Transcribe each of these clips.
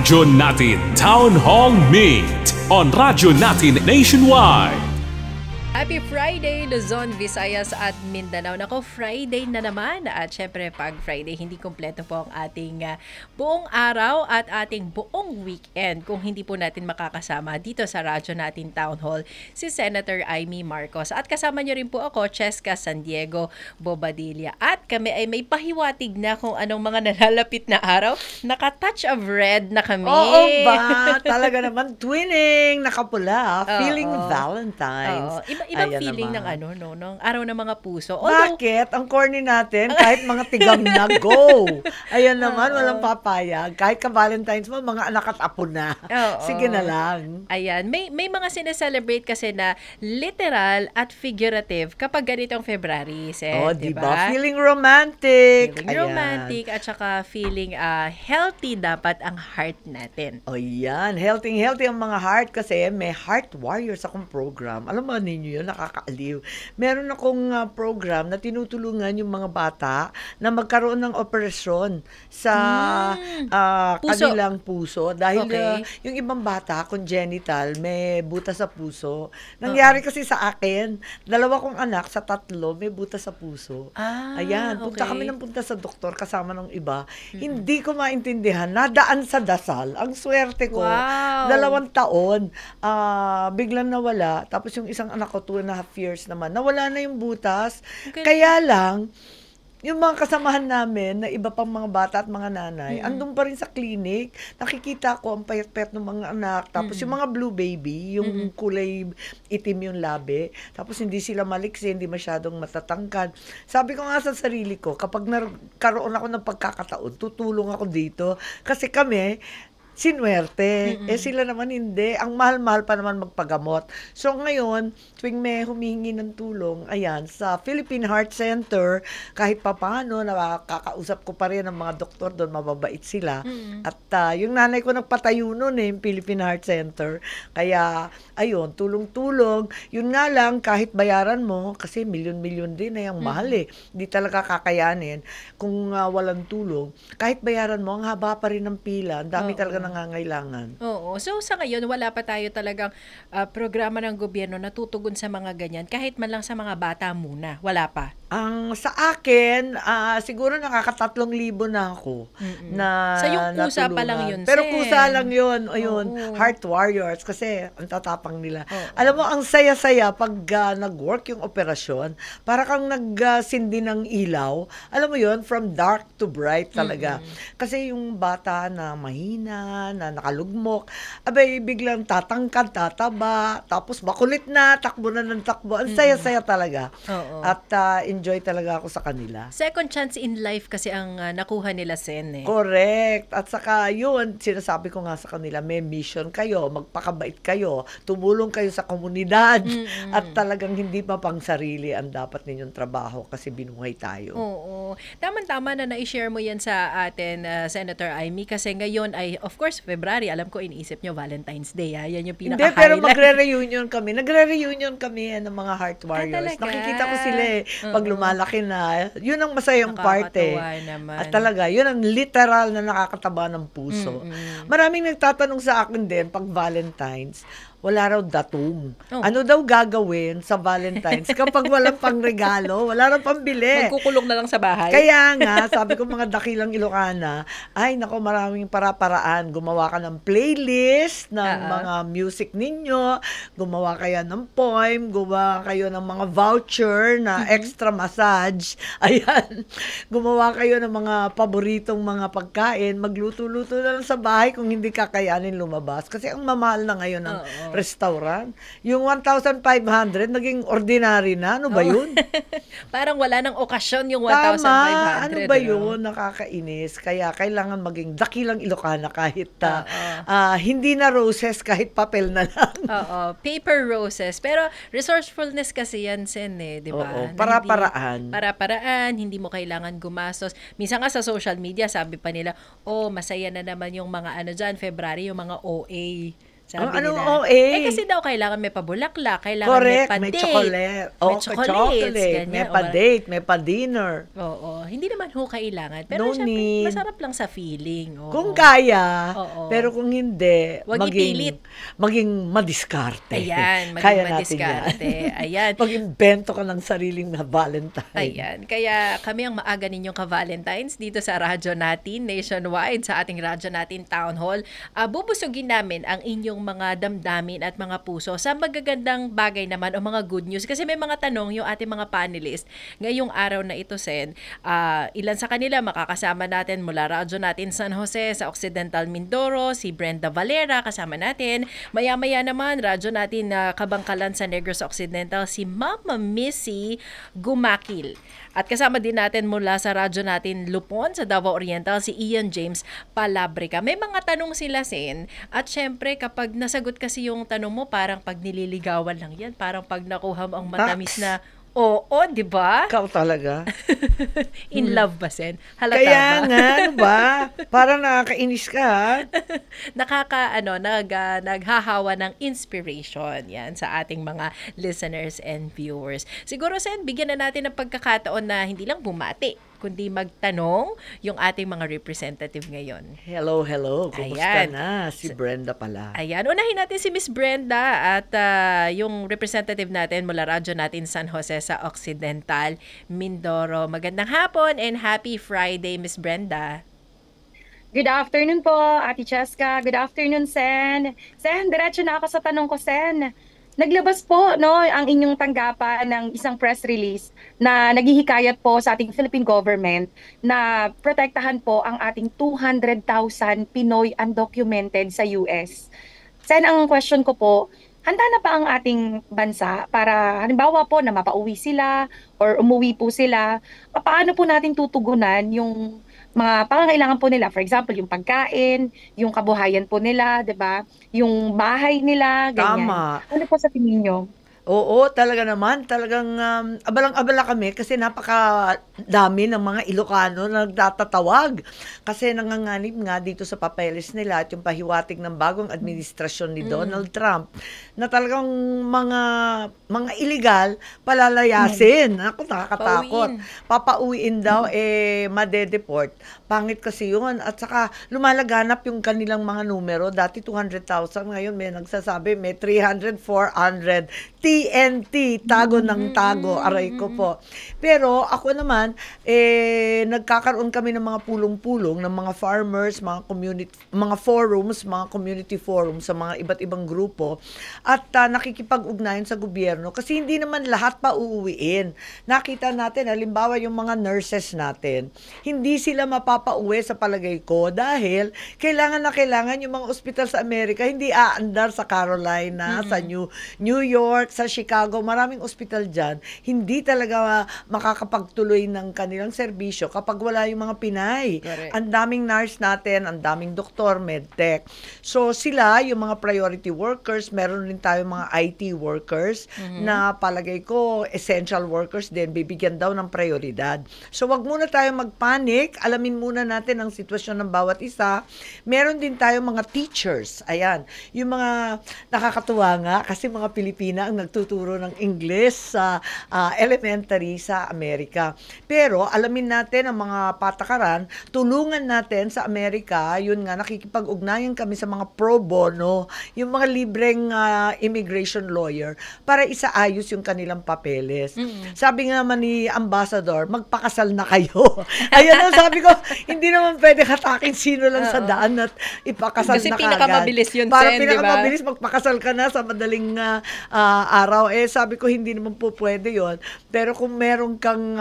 Radyo Natin Town Hall Meet on Radyo Natin Nationwide. Happy Friday, Luzon, Visayas at Mindanao. Nako, Friday na naman. At syempre, pag Friday, hindi kompleto po ang ating buong araw at ating buong weekend kung hindi po natin makakasama dito sa Radyo Natin Town Hall si Senator Amy Marcos. At kasama niyo rin po ako, Cheska San Diego Bobadilla. At kami ay may pahiwatig na kung anong mga nalalapit na araw. Naka-touch of red na kami. Oo ba? Talaga naman, twinning, nakapula, feeling Valentine's. Ibang Ayan feeling naman. ng araw ng mga puso. Bakit? Ang corny natin, kahit mga tigam na, go! Ayan naman, walang papayag. Kahit ka-Valentine's mo, mga anak at apo na. Sige na lang. Ayan, may mga sineselebrate kasi na literal at figurative kapag ganitong February, diba? Feeling romantic. Feeling romantic at saka feeling healthy dapat ang heart natin. Yan. Healthy ang mga heart kasi may Heart Warriors akong program. Alam mo ninyo yun, nakakaaliw. Meron akong program na tinutulungan yung mga bata na magkaroon ng operasyon sa kanilang puso. Dahil yung ibang bata, congenital, may butas sa puso. Nangyari kasi sa akin, 2 kong anak sa 3, may butas sa puso. Ayan, punta kami ng punta sa doktor kasama ng iba. Hindi ko maintindihan. Nadaan sa dasal. Ang swerte ko. 2 taon, biglang nawala. Tapos yung isang anak ko, 2.5 years naman, nawala na yung butas. Kaya lang, yung mga kasamahan namin na iba pang mga bata at mga nanay, andun pa rin sa clinic. Nakikita ko ang payat-payat ng mga anak. Tapos yung mga blue baby, yung kulay itim yung labi. Tapos hindi sila maliksi, hindi masyadong matatangkad. Sabi ko nga sa sarili ko, kapag nagkaroon ako ng pagkakataon, tutulong ako dito. Kasi kami, sinuwerte. Sila naman hindi. Ang mahal-mahal pa naman magpagamot. So ngayon, tuwing may humihingi ng tulong, ayan, sa Philippine Heart Center, kahit papaano, nakakausap ko pa rin ang mga doktor doon, mababait sila. At yung nanay ko nagpatayo noon yung Philippine Heart Center. Kaya, ayun, tulong-tulong. Yun nga lang, kahit bayaran mo, kasi milyon-milyon din na yung mahal Hindi talaga kakayanin kung walang tulong. Kahit bayaran mo, ang haba pa rin ng pila. Ang dami talaga nangangailangan. Oo. So sa ngayon, wala pa tayo talagang programa ng gobyerno na tutugon sa mga ganyan, kahit man lang sa mga bata muna. Wala pa. Ang sa akin, siguro nakaka-3,000 na ako na sa yung kusa natulungan. pa lang yun, Pero kusa lang yun. Ayun, Heart Warriors kasi ang tatapang nila. Alam mo, ang saya-saya pag nag-work yung operasyon, para kang nagsindi ng ilaw. Alam mo yun, from dark to bright talaga. Kasi yung bata na mahina, na nakalugmok, abay, biglang tatangkad, tataba, tapos makulit na, takbo na ng takbo. Ang saya-saya talaga. At enjoy talaga ako sa kanila. Second chance in life kasi ang nakuha nila, Sen. Correct. At saka yun, sinasabi ko nga sa kanila, may mission kayo, magpakabait kayo, tumulong kayo sa komunidad, at talagang hindi pa pang sarili ang dapat ninyong trabaho kasi binuhay tayo. Oo. Tama-tama na na-share mo yan sa atin, Senator Amy, kasi ngayon ay, of course, February, alam ko iniisip nyo Valentine's Day, yan yung pinaka-highlight. Hindi, pero magre-reunion kami. Nagre-reunion kami ng mga Heart Warriors. Nakikita ko sila pag lumalaki na. Yun ang masayang parte. Naman. At talaga, yun ang literal na nakakataba ng puso. Maraming nagtatanong sa akin din pag Valentine's, wala raw datum. Ano daw gagawin sa Valentine's kapag walang pangregalo, wala raw pambili. Magkukulong na lang sa bahay. Kaya nga, sabi ko mga dakilang Ilocana, ay nako, maraming para-paraan. Gumawa ka ng playlist ng mga music ninyo, gumawa kayo ng poem, gumawa kayo ng mga voucher na extra massage. Ayan. Gumawa kayo ng mga paboritong mga pagkain, magluto-luto na lang sa bahay kung hindi kakayanin lumabas. Kasi ang mamahal na ngayon ng restaurant. Yung 1,500 naging ordinary na. Ano ba yun? Parang wala nang okasyon yung 1,500. Tama. Ano ba yun? Nakakainis. Kaya kailangan maging dakilang Ilocana kahit hindi na roses, kahit papel na lang. Paper roses. Pero resourcefulness kasi yan, Sen, di ba? Oo. Para-paraan. Para-paraan. Hindi mo kailangan gumastos. Minsan nga sa social media, sabi pa nila, masaya na naman yung mga dyan, February, yung mga OA. Sabi Anong nila. OA? Kasi daw kailangan may pabulaklak, kailangan Correct, may may pa-date. chocolate. May Oh, chocolates, ganyan. may pa-date, may pa-dinner. Oo. Hindi naman ho kailangan. Pero No syempre, need. masarap lang sa feeling. Oo. Kung kaya, Oo. pero kung hindi, Huwag ipilit. maging madiskarte. Ayan, maging Kaya natin madiskarte. yan. Ayan. Mag-invento ka ng sariling na Valentine. Ayan. Kaya kami ang maaga ninyong ka-Valentines dito sa radyo natin, nationwide, sa ating radyo natin Town Hall. Bubusugin namin ang inyong mga damdamin at mga puso sa magagandang bagay naman o mga good news. Kasi may mga tanong yung ating mga panelist ngayong araw na ito, Sen. Ilan sa kanila makakasama natin mula radyo natin San Jose sa Occidental Mindoro, si Brenda Valera kasama natin. Maya-maya naman radyo natin Kabangkalan sa Negros Occidental, si Mama Missy Gumakil. At kasama din natin mula sa radyo natin Lupon sa Davao Oriental, si Ian James Palabrica. May mga tanong sila, Sen. At syempre, kapag nasagot kasi yung tanong mo, parang pag nililigawan lang yan. Parang pag nakuha mo ang matamis na oo, di ba? Ikaw talaga. In love ba, Sen? Halata Kaya ba? nga, ano ba? Parang nakakainis ka, ha? Naghahawa ng inspiration yan sa ating mga listeners and viewers. Siguro, Sen, bigyan na natin ng pagkakataon na hindi lang bumati, kundi magtanong yung ating mga representative ngayon. Hello. Kumusta Ayan. na? Si Brenda pala. Ayan, unahin natin si Miss Brenda at yung representative natin mula radyo natin San Jose sa Occidental, Mindoro. Magandang hapon and happy Friday, Miss Brenda. Good afternoon po, Ate Cheska. Good afternoon, Sen. Sen, diretso na ako sa tanong ko, Sen. Naglabas po ang inyong tanggapan ng isang press release na naghihikayat po sa ating Philippine government na protektahan po ang ating 200,000 Pinoy undocumented sa US. Sen, ang question ko po, handa na ba ang ating bansa para halimbawa po na mapauwi sila or umuwi po sila? Paano po natin tutugunan yung mga pangangailangan po nila? For example, yung pagkain, yung kabuhayan po nila, 'di ba? Yung bahay nila, ganyan. Tama. Ano po sa tingin niyo? Oo, talaga naman. Talagang abalang-abala kami kasi napakadami ng mga Ilocano na nagtatatawag. Kasi nanganganib nga dito sa papeles nila at yung pahiwatig ng bagong administrasyon ni Donald Trump na talagang mga illegal palalayasin. Ako, nakakatakot. Papauwiin daw, madedeport. Pangit kasi yun. At saka lumalaganap yung kanilang mga numero. Dati 200,000, ngayon may nagsasabi may 300, 400. TNT, tago ng tago, aray ko po. Pero ako naman, nagkakaroon kami ng mga pulong-pulong ng mga farmers, mga community, mga forums, mga community forums sa mga iba't ibang grupo at nakikipag-ugnayan sa gobyerno kasi hindi naman lahat pa uuwiin. Nakita natin, halimbawa yung mga nurses natin, hindi sila mapapauwi sa palagay ko dahil kailangan yung mga ospital sa Amerika hindi aandar sa Carolina, sa New York, sa Chicago, maraming ospital dyan, hindi talaga makakapagtuloy ng kanilang serbisyo kapag wala yung mga Pinay. Correct. Ang daming nurse natin, ang daming doktor, medtech. So sila, yung mga priority workers, meron rin tayo mga IT workers na palagay ko, essential workers din, bibigyan daw ng prioridad. So wag muna tayo magpanik, alamin muna natin ang sitwasyon ng bawat isa. Meron din tayo mga teachers, ayan, yung mga nakakatuwa nga, kasi mga Pilipina ang nagtuturo ng English sa elementary sa Amerika. Pero alamin natin ang mga patakaran, tulungan natin sa Amerika, yun nga, nakikipag-ugnayan kami sa mga pro bono, yung mga libreng immigration lawyer para isaayos yung kanilang papeles. Sabi nga naman ni Ambassador, magpakasal na kayo. Ayan ang sabi ko, hindi naman pwede hatakin sino lang sa daan at ipakasal Kasi na kagad. pinakamabilis yun, Para Sen, di ba? pinakamabilis, magpakasal ka na sa madaling araw. Sabi ko, hindi naman po pwede yon. Pero kung meron kang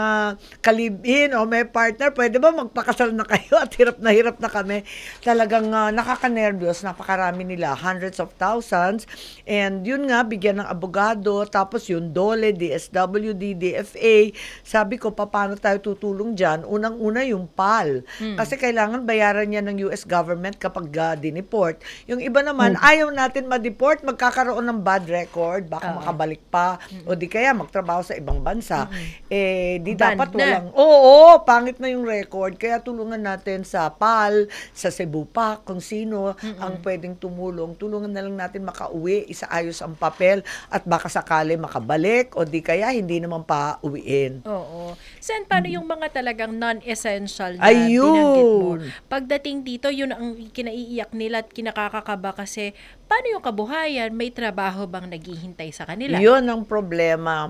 kalibin o may partner, pwede ba magpakasal na kayo at hirap na kami. Talagang nakaka-nervyos, napakarami nila, hundreds of thousands. And yun nga, bigyan ng abogado, tapos yung DOLE, DSWD, DFA. Sabi ko, paano tayo tutulong dyan? Unang-una yung PAL. Kasi kailangan bayaran niya ng US government kapag dineport. Yung iba naman, ayaw natin ma-deport, magkakaroon ng bad record, baka makabalik pa, o di kaya magtrabaho sa ibang bansa. Di Ban dapat na. walang, oo, pangit na yung record, kaya tulungan natin sa PAL, sa Cebu pa, kung sino ang pwedeng tumulong. Tulungan na lang natin makauwi, isaayos ang papel, at baka sakali makabalik, o di kaya hindi naman pa uwiin. Oo. Sen, paano yung mga talagang non-essential na Ayun. binanggit mo? Pagdating dito, yun ang kinaiiyak nila at kinakakaba kasi paano yung kabuhayan? May trabaho bang naghihintay sa kanila? Yun ang problema.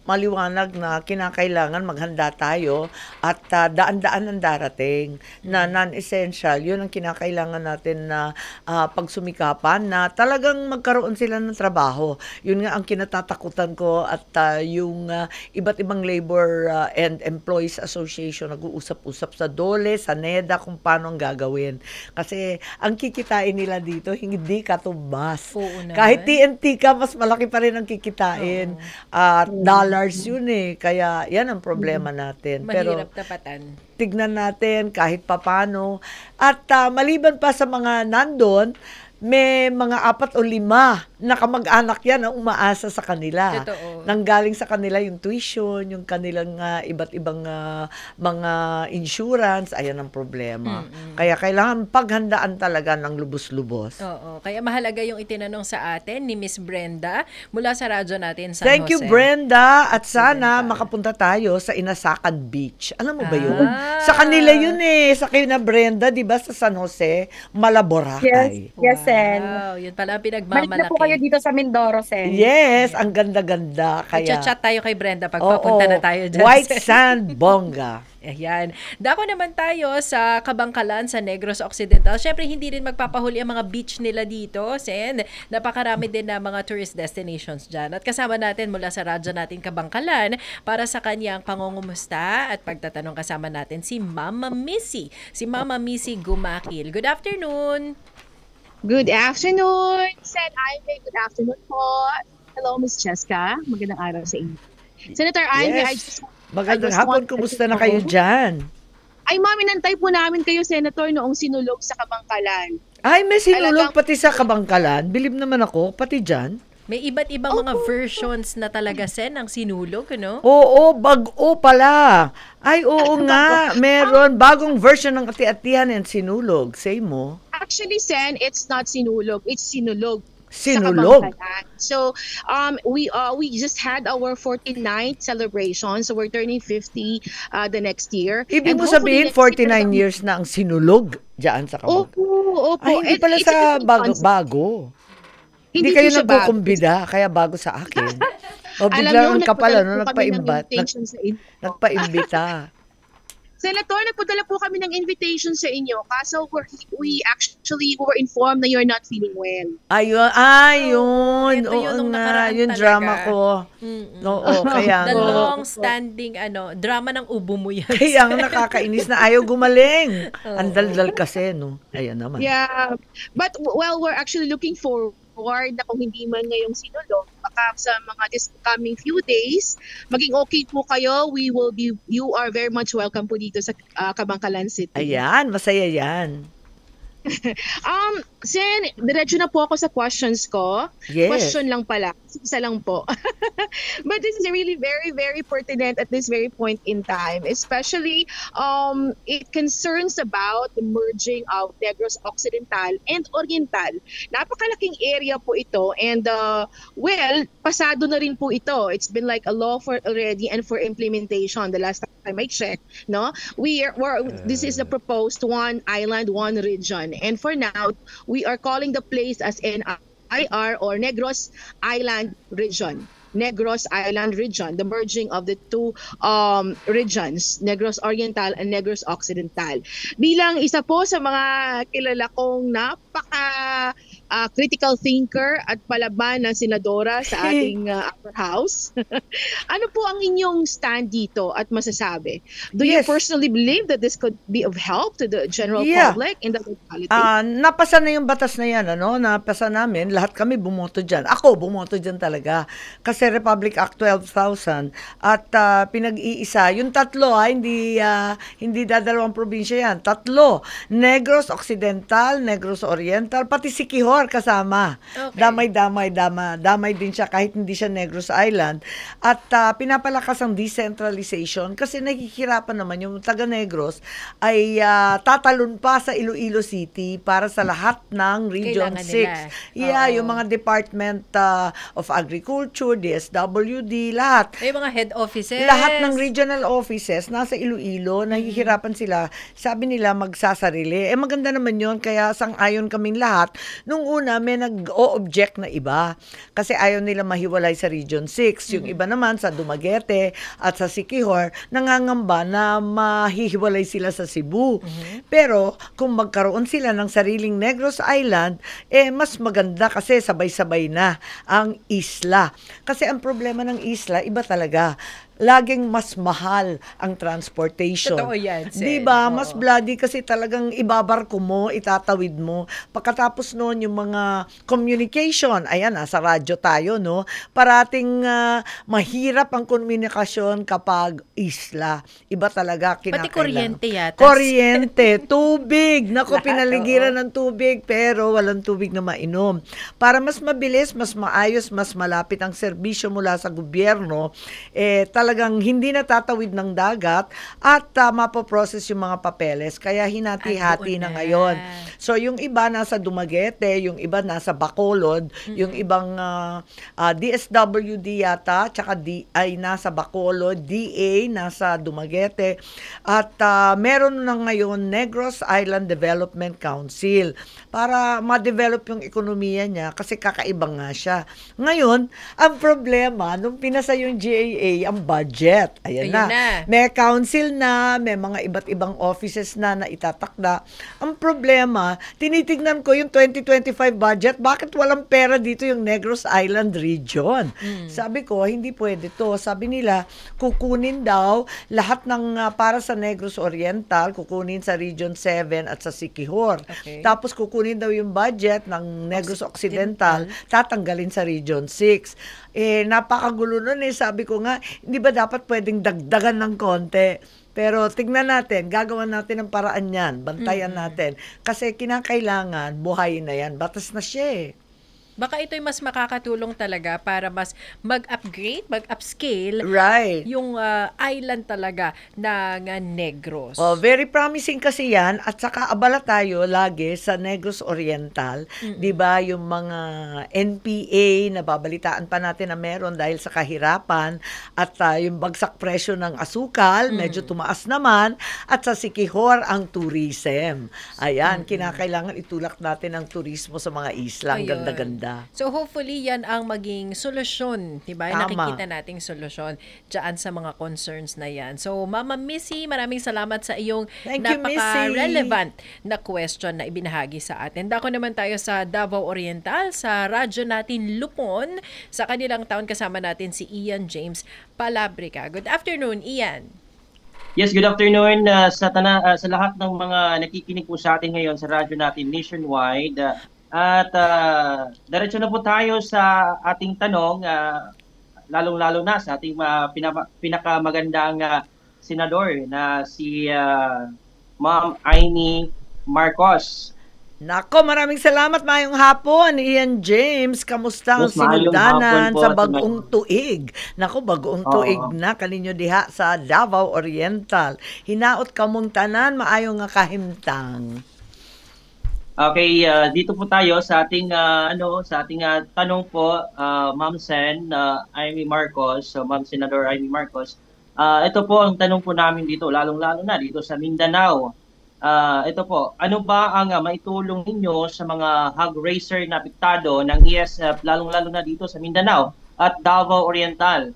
Maliwanag na kinakailangan maghanda tayo at daan-daan ang darating na non-essential. Yun ang kinakailangan natin na pagsumikapan na talagang magkaroon sila ng trabaho. Yun nga ang kinatatakutan ko at yung iba't ibang labor and employees association nag-uusap-usap sa DOLE, sa NEDA kung paano ang gagawin. Kasi ang kikitain nila dito hindi katumbas. Oo naman. Kahit TNT ka, mas malaki pa rin ang kikitain. Dollars yun eh. Kaya yan ang problema natin. Mahirap Pero tapatan. tignan natin kahit papano. At maliban pa sa mga nandun, may mga 4 o 5 na kamag-anak yan ang umaasa sa kanila. Totoo. Nanggaling sa kanila yung tuition, yung kanilang iba't ibang mga insurance, ayan ang problema. Kaya kailangan paghandaan talaga ng lubos-lubos. Oo. Kaya mahalaga yung itinanong sa atin ni Miss Brenda mula sa radyo natin San Thank you, Jose. Brenda. At sana makapunta tayo sa Inasakan Beach. Alam mo ba yun? Sa kanila yun eh. Sa kina Brenda, di ba, sa San Jose, Malaboracay. Yes, Sen. Wow, yun pala ang Balik pinagmamalaki. na po kayo dito sa Mindoro, Sen. Yes, ang ganda-ganda. Kaya, Chat tayo kay Brenda pag oo, papunta na tayo dyan. White Sand, bongga. Ayan. Dako naman tayo sa Kabangkalan, sa Negros Occidental. Siyempre, hindi rin magpapahuli ang mga beach nila dito, Sen. Napakarami din na mga tourist destinations dyan. At kasama natin mula sa radyo natin Kabangkalan para sa kanyang pangungumusta at pagtatanong kasama natin si Mama Missy. Si Mama Missy Gumakil. Good afternoon. Good afternoon, Sen Ivy. Good afternoon po. Hello, Miss Cheska. Magandang araw sa inyo. Senator Ivy, I Yes. just Magandang I just hapon. wanted Kumusta to na kayo know- dyan? Ay, ma'am, inantay po namin kayo, Senator, noong sinulog sa Kabangkalan. Ay, may sinulog Talagang- pati sa Kabangkalan. Bilib naman ako, pati dyan. May iba't ibang mga versions na talaga, Sen, ang sinulog, ano? Oo, bago pala. Ay, oo nga. Meron bagong version ng ati-atihan and sinulog. Say mo. Actually, Sen, it's not sinulog. It's sinulog. Sa Sinulog. Kabangkalan. So, we just had our 49th celebration. So, we're turning 50 the next year. Ibig And mo hopefully sabihin, next year, 49 years na ang sinulog dyan sa Kabangkalan. Opo. Ay, hindi And pala it's sa a different concept. bago. Hindi po kayo siya bago. nagkukumbida, kaya bago sa akin. O Alam biglang niyo, ang kapal, nagpadala ano, po kami ng nagpaimbat, invitation sa inyo. nagpaimbita. Senator, nagpadala po kami ng invitation sa inyo. Kaso we actually were informed na you're not feeling well. Ayun. Ito Oo yun nung nga, nakaraan yung talaga. drama ko. Oo, kaya The nga. long-standing, drama ng ubo mo yan. Kaya nga nakakainis na ayaw gumaling. Ang daldal kasi, no? Ayan naman. Yeah. But well, we're actually looking forward na kung hindi man ngayong sinulog, baka sa mga this coming few days, maging okay po kayo. You are very much welcome po dito sa Kabangkalan City. Ayan, masaya yan. Sen, diretso na po ako sa questions ko. Yes. Question lang pala. Isa lang po. But this is really very, very pertinent at this very point in time. Especially, it concerns about the merging of Negros Occidental and Oriental. Napakalaking area po ito. And, pasado na rin po ito. It's been like a law for already and for implementation. The last time I checked, no? This is the proposed one island, one region. And for now, we are calling the place as NIR or Negros Island Region. Negros Island Region, the merging of the two regions, Negros Oriental and Negros Occidental. Bilang isa po sa mga kilala kong critical thinker at palaban ng senadora sa ating upper house. Ano po ang inyong stand dito at masasabi? Do you Yes. personally believe that this could be of help to the general Yeah. public in the locality? Napasa na yung batas na yan, ano? Napasa namin, lahat kami bumoto dyan. Ako, bumoto dyan talaga. Kasi Republic Act 12,000 at pinag-iisa. Yung tatlo, hindi dadalawang probinsya yan. Tatlo. Negros Occidental, Negros Oriental, pati Siquijor. Siquijor kasama. Okay. Damay din siya kahit hindi siya Negros Island. At pinapalakas ang decentralization kasi nahihirapan naman yung taga Negros ay tatalon pa sa Iloilo City para sa lahat ng Region Kailangan 6. nila. Yeah, Oo. yung mga Department of Agriculture, DSWD, lahat. Yung mga head offices. Lahat ng regional offices nasa Iloilo, nahihirapan sila. Sabi nila magsasarili. Maganda naman yun, kaya sang-ayon kaming lahat. Nung una, may nag-o-object na iba. Kasi ayaw nila mahiwalay sa Region 6. Yung iba naman sa Dumaguete at sa Siquijor, nangangamba na mahihiwalay sila sa Cebu. Pero, kung magkaroon sila ng sariling Negros Island, mas maganda kasi sabay-sabay na ang isla. Kasi ang problema ng isla, iba talaga. Laging mas mahal ang transportation. Totoo yan, Sen. Diba? Oo. Mas bloody kasi talagang ibabarko mo, itatawid mo. Pagkatapos noon, yung mga communication, ayan, sa radyo tayo, no? Parating mahirap ang komunikasyon kapag isla. Iba talaga kinakailangan. Pati kuryente yata. Kuryente, tubig. Naku, Lahat, pinaligiran ng tubig, pero walang tubig na mainom. Para mas mabilis, mas maayos, mas malapit ang serbisyo mula sa gobyerno, talagang hindi natatawid ng dagat at mapoprocess yung mga papeles. Kaya hinati-hati na ngayon. So, yung iba nasa Dumaguete, yung iba nasa Bacolod, yung ibang DSWD yata, tsaka ay nasa Bacolod, DA nasa Dumaguete, at meron na ngayon Negros Island Development Council para ma-develop yung ekonomiya niya kasi kakaiba nga siya. Ngayon, ang problema, nung pinasa yung GAA, ang budget. Ayan na. May council na, may mga iba't ibang offices na itatakda. Ang problema, tinitignan ko yung 2025 budget, bakit walang pera dito yung Negros Island region? Sabi ko, hindi pwede to. Sabi nila, kukunin daw lahat ng para sa Negros Oriental, kukunin sa Region 7 at sa Siquijor. Okay. Tapos kukunin daw yung budget ng Negros Occidental, tatanggalin sa Region 6. Napakagulo nun sabi ko nga, hindi ba dapat pwedeng dagdagan ng konti? Pero tignan natin, gagawa natin ng paraan yan, bantayan natin. Kasi kinakailangan, buhayin na yan, batas na siya Baka ito'y mas makakatulong talaga para mas mag-upgrade, mag-upscale Right. yung island talaga ng Negros. Very promising kasi yan at saka abala tayo lagi sa Negros Oriental. 'Di ba yung mga NPA na babalitaan pa natin na meron dahil sa kahirapan at yung bagsak presyo ng asukal, medyo tumaas naman at sa Siquijor ang tourism. Ayan, kinakailangan itulak natin ang turismo sa mga isla. Ang Ayun. ganda-ganda. So hopefully yan ang maging solusyon, 'di ba? Tama. Nakikita nating solusyon diyan sa mga concerns na yan. So Mama Missy, maraming salamat sa iyong Thank you, Missy. napaka-relevant na question na ibinahagi sa atin. Dako naman tayo sa Davao Oriental, sa radyo natin Lupon. Sa kanilang taon kasama natin si Ian James Palabrica. Good afternoon, Ian. Yes, good afternoon sa lahat ng mga nakikinig po sa atin ngayon sa radyo natin nationwide. At diretso na po tayo sa ating tanong, lalong-lalo na sa ating pinakamagandang senador na si Ma'am Amy Marcos. Nako, maraming salamat. Mayong hapon, Ian James. Kamusta ang Yes, mayong sinugdanan hapon po, sa Ate bagong tuig? Nako, bagong tuig na kaninyo diha sa Davao Oriental. Hinaot kamong tanan, maayo nga kahimtang. Okay, dito po tayo sa ating tanong po, Ma'am Sen, Amy Marcos, Ma'am Senador Amy Marcos. Ito po ang tanong po namin dito, lalong-lalo na dito sa Mindanao. Ito po, ano ba ang maitulong ninyo sa mga hog raiser na apektado ng ESF, lalong-lalo na dito sa Mindanao at Davao Oriental?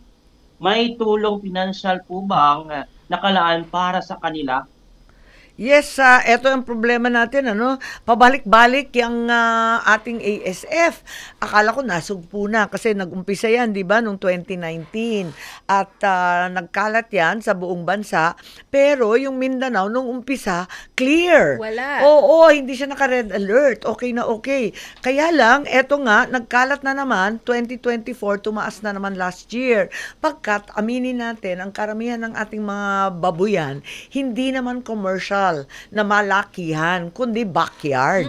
May tulong pinansyal po bang nakalaan para sa kanila? Yes, eto ang problema natin, pabalik-balik yung ating ASF. Akala ko nasugpo na kasi nag-umpisa yan, di ba, noong 2019. At nagkalat yan sa buong bansa. Pero yung Mindanao, nung umpisa, clear. Wala. Oo, hindi siya naka-red alert. Okay na okay. Kaya lang, eto nga, nagkalat na naman, 2024, tumaas na naman last year. Pagkat, aminin natin, ang karamihan ng ating mga babuyan, hindi naman commercial. commercial na malakihan, kundi backyard.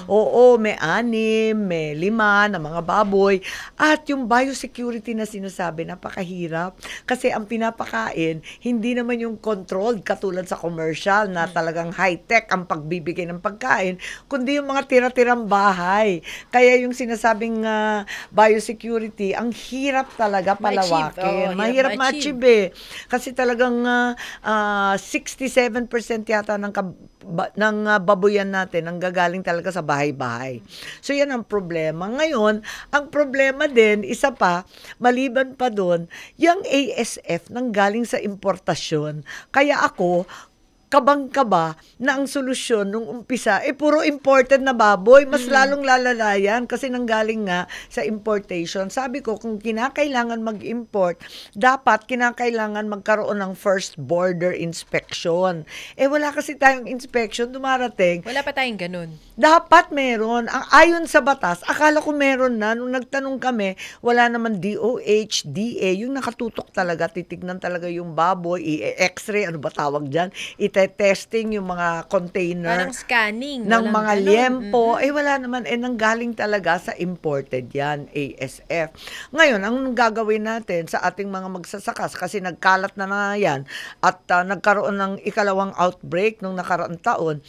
Oo, may 6, may 5 na mga baboy. At yung biosecurity na sinasabi, napakahirap. Kasi ang pinapakain, hindi naman yung controlled katulad sa commercial na talagang high-tech ang pagbibigay ng pagkain, kundi yung mga tira-tirang bahay. Kaya yung sinasabing biosecurity, ang hirap talaga palawakin. Mahirap ma-achieve eh. Kasi talagang 67% yata ng baboyan natin ang gagaling talaga sa bahay-bahay. So yan ang problema. Ngayon, ang problema din, isa pa, maliban pa doon, yung ASF nang galing sa importasyon. Kaya ako, kabang-kaba na ang solusyon nung umpisa, puro imported na baboy. Mas lalong lalala yan kasi nanggaling nga sa importation. Sabi ko, kung kinakailangan mag-import, dapat kinakailangan magkaroon ng first border inspection. Wala kasi tayong inspection, dumarating. Wala pa tayong ganun. Dapat meron. Ayon sa batas, akala ko meron na. Nung nagtanong kami, wala naman DOH, DA, yung nakatutok talaga, titignan talaga yung baboy, i-x-ray, ano ba tawag dyan, testing yung mga container. Parang scanning. Ng mga ganun. liempo. Wala naman. Nanggaling talaga sa imported yan, ASF. Ngayon, ang gagawin natin sa ating mga magsasakas, kasi nagkalat na yan, at nagkaroon ng ikalawang outbreak nung nakaraang taon,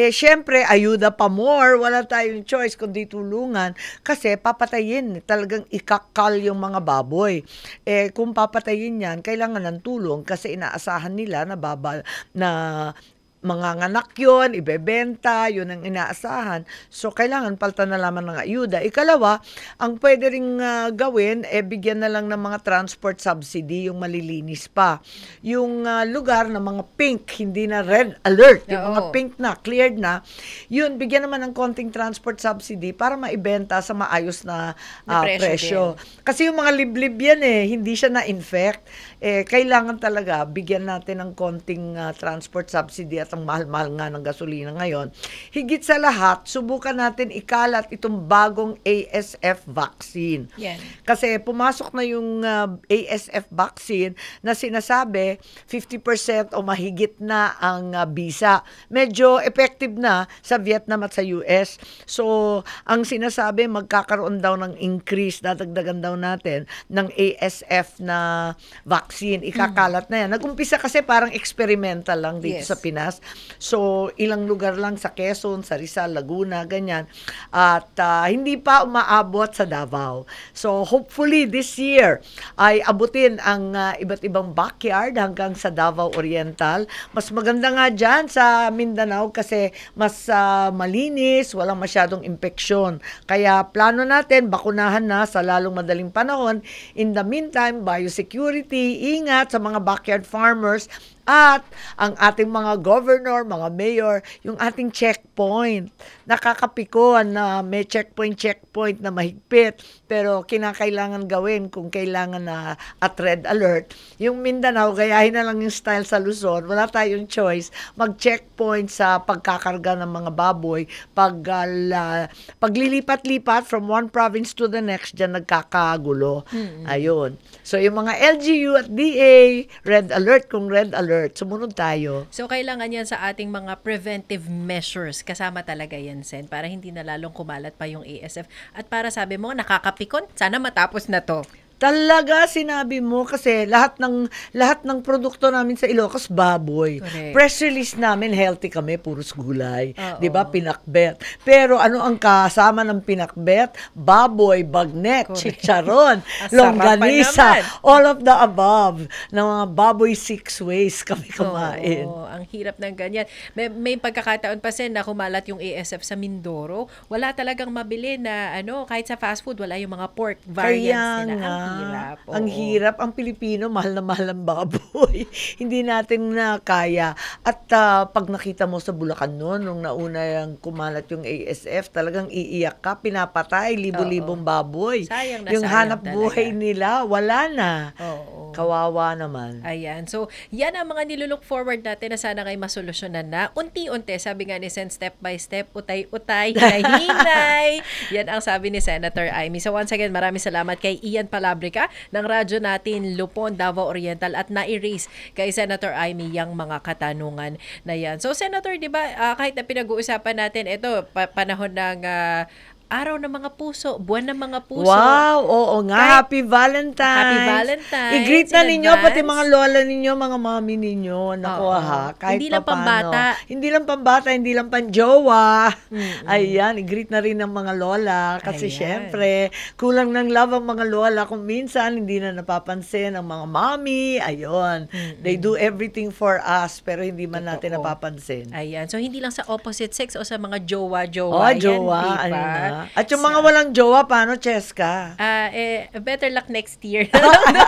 syempre, ayuda pa more. Wala tayong choice kundi tulungan. Kasi papatayin. Talagang ikakal yung mga baboy. Kung papatayin yan, kailangan ng tulong kasi inaasahan nila na mga nganak yun, ibebenta, yun ang inaasahan. So, kailangan palta na lamang ng ayuda. Ikalawa, ang pwede ring gawin, bigyan na lang ng mga transport subsidy, yung malilinis pa. Yung lugar na mga pink, hindi na red alert, yung mga pink na, cleared na, yun, bigyan naman ng konting transport subsidy para maibenta sa maayos na presyo. Kasi yung mga liblib yan hindi siya na-infect. Kailangan talaga bigyan natin ng konting transport subsidy at ang mahal-mahal nga ng gasolina ngayon. Higit sa lahat, subukan natin ikalat itong bagong ASF vaccine. Yan. Kasi pumasok na yung ASF vaccine na sinasabi 50% o mahigit na ang bisa. Medyo effective na sa Vietnam at sa US. So, ang sinasabi, magkakaroon daw ng increase, dadagdagan daw natin ng ASF na vaccine. Ikakalat na yan. Nag-umpisa kasi parang experimental lang dito sa Pinas. So, ilang lugar lang sa Quezon, sa Rizal, Laguna, ganyan. At hindi pa umaabot sa Davao. So, hopefully this year ay abutin ang iba't ibang backyard hanggang sa Davao Oriental. Mas maganda nga dyan sa Mindanao kasi mas malinis, walang masyadong impeksyon. Kaya plano natin, bakunahan na sa lalong madaling panahon. In the meantime, biosecurity, ingat sa mga backyard farmers, at ang ating mga governor, mga mayor, yung ating checkpoint. Nakakapikon na may checkpoint na mahigpit, pero kinakailangan gawin kung kailangan na at red alert. Yung Mindanao, gayahin na lang yung style sa Luzon, wala tayong choice, mag-checkpoint sa pagkakarga ng mga baboy, paglilipat-lipat from one province to the next, dyan nagkakagulo. Ayun. So, yung mga LGU at DA, red alert kung red alert, sumunod tayo. So, kailangan yan sa ating mga preventive measures. Kasama talaga yan, Sen, para hindi na lalong kumalat pa yung ASF. At para sabi mo, nakakapikon, sana matapos na to. Talaga sinabi mo kasi lahat ng produkto namin sa Ilocos baboy. Correct. Press release namin healthy kami, puros gulay, 'di ba? Pinakbet. Pero ano ang kasama ng pinakbet? Baboy, bagnet, chicharon, longganisa, all of the above. Na mga baboy 6 ways kami kumain. Ang hirap ng ganyan. May pagkakataon pa Sen na kumalat yung ASF sa Mindoro. Wala talagang mabili na kahit sa fast food wala yung mga pork variants nila. Hirap. Ang hirap. Ang Pilipino, mahal na mahal ang baboy. Hindi natin na kaya. At pag nakita mo sa Bulacan noon, nung nauna yung kumalat yung ASF, talagang iiyak ka, pinapatay, libo-libong baboy. Sayang na yung sayang hanap buhay nila, wala na. Kawawa naman. Ayan. So, yan ang mga nilulook forward natin na sana ngay masolusyonan na. Unti-unti, sabi nga ni Sen, step by step, utay-utay, hinay-hinay. Yan ang sabi ni Senator Amy. So, once again, maraming salamat kay Ian Palabrica ng radyo natin, Lupon, Davao Oriental, at na-erase kay Senator Amy yung mga katanungan na yan. So, Senator, di ba, kahit na pinag-uusapan natin, ito, panahon ng araw ng mga puso, buwan ng mga puso. Wow, oo nga. Happy Valentine's. Happy Valentine's. I-greet na ninyo, pati mga lola ninyo, mga mami ninyo. Naku ha, kahit hindi lang paano. pambata. Hindi lang pambata, hindi lang panjowa. Ayan, i-greet na rin ng mga lola. Kasi syempre, kulang ng love ang mga lola. Kung minsan, hindi na napapansin ang mga mami. Ayun. They do everything for us, pero hindi man natin napapansin. Ayan. So, hindi lang sa opposite sex o sa mga jowa-jowa. Oh, jowa. Yan, diba? Ano na. At yung mga walang jowa, paano, Cheska? Better luck next year.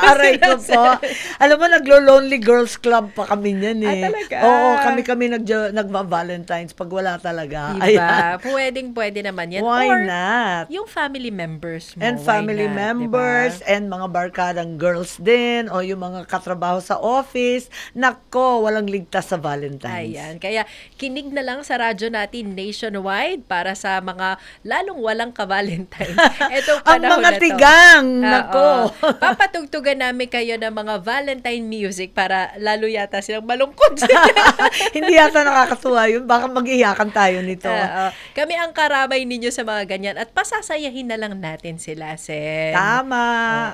Aray ko po. Alam mo, naglo-Lonely Girls Club pa kami niyan eh. Talaga? Oo, kami nagva-Valentine's pag wala talaga. Diba? Pwede naman yan. Why Or not? yung family members mo. And family members, diba? And mga barkadang girls din, o yung mga katrabaho sa office. Nako, walang ligtas sa Valentine's. Ayan. Kaya, kinig na lang sa radyo natin nationwide para sa mga lalong walang ka-Valentine. Itong ang panahon mga na to. tigang, nako. Papatugtugan namin kayo ng mga Valentine music para lalo yata silang malungkot. Hindi yata nakakatuwa yun. Baka mag-iyakan tayo nito. Kami ang karamay ninyo sa mga ganyan at pasasayahin na lang natin sila, Sen. Tama.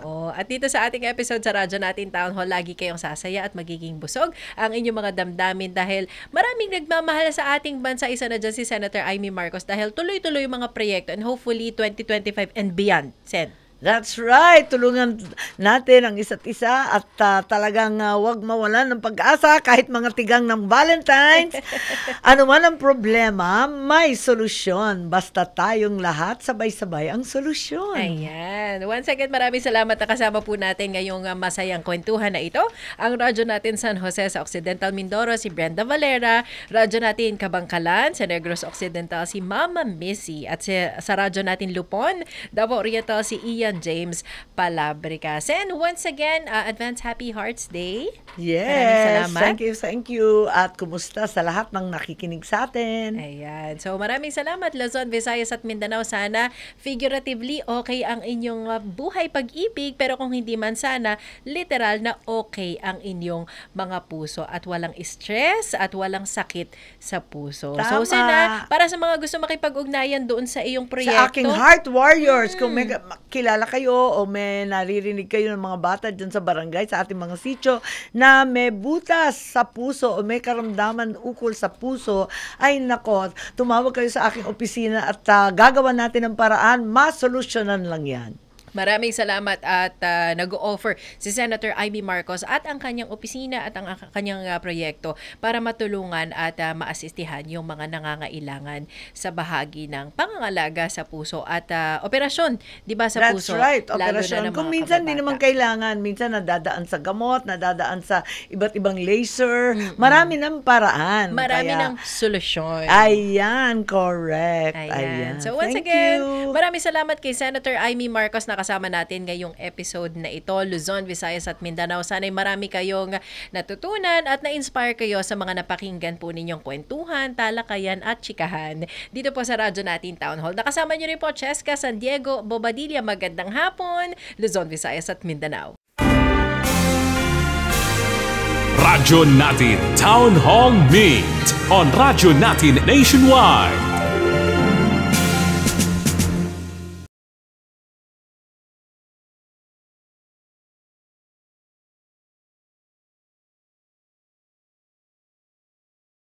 Oo. At dito sa ating episode sa radyo natin Town Hall, lagi kayong sasaya at magiging busog ang inyong mga damdamin dahil maraming nagmamahal sa ating bansa. Isa na dyan si Senator Amy Marcos dahil tuloy-tuloy yung mga proyekto and hopefully 2025 and beyond. Sen. That's right. Tulungan natin ang isa't isa at talagang wag mawalan ng pag-asa kahit mga tigang ng Valentine's. Ano man ang problema, may solusyon. Basta tayong lahat sabay-sabay ang solusyon. Ayan. Once again, maraming salamat na kasama po natin ngayong masayang kwentuhan na ito. Ang radyo natin San Jose sa Occidental Mindoro, si Brenda Valera. Radyo natin Kabangkalan, sa Negros Occidental, si Mama Missy. At sa radyo natin Lupon, Davao Oriental, si Ian James Palabrica. Sen, once again, advance Happy Hearts Day. Yes. Thank you. At kumusta sa lahat ng nakikinig sa atin. Ayan. So, maraming salamat, Luzon, Visayas at Mindanao. Sana figuratively okay ang inyong buhay pag-ibig, pero kung hindi man sana, literal na okay ang inyong mga puso at walang stress at walang sakit sa puso. Tama. So, sana, para sa mga gusto makipag-ugnayan doon sa iyong proyekto. Sa aking Heart Warriors, kung may kilala kayo o may naririnig kayo ng mga bata dyan sa barangay, sa ating mga sityo, na may butas sa puso o may karamdaman ukol sa puso, ay nako, tumawag kayo sa aking opisina at gagawa natin ng paraan, masolusyonan lang yan. Maraming salamat at nag-o-offer si Senator Amy Marcos at ang kanyang opisina at ang kanyang proyekto para matulungan at maasistihan yung mga nangangailangan sa bahagi ng pangangalaga sa puso at operasyon, 'di ba, sa puso? That's right, operasyon. Kung minsan hindi naman kailangan, minsan nadadaan sa gamot, nadadaan sa iba't ibang laser, marami ng paraan. Marami ng solusyon. Ayan, correct. Ayan. So once again, maraming salamat kay Senator Amy Marcos na kasama natin ngayong episode na ito, Luzon, Visayas at Mindanao. Sana'y marami kayong natutunan at na-inspire kayo sa mga napakinggan po ninyong kwentuhan, talakayan at chikahan. Dito po sa radyo natin Town Hall. Nakasama niyo rin po Cheska San Diego Bobadilla. Magandang hapon, Luzon, Visayas at Mindanao. Radyo natin Town Hall Meet on Radyo natin Nationwide.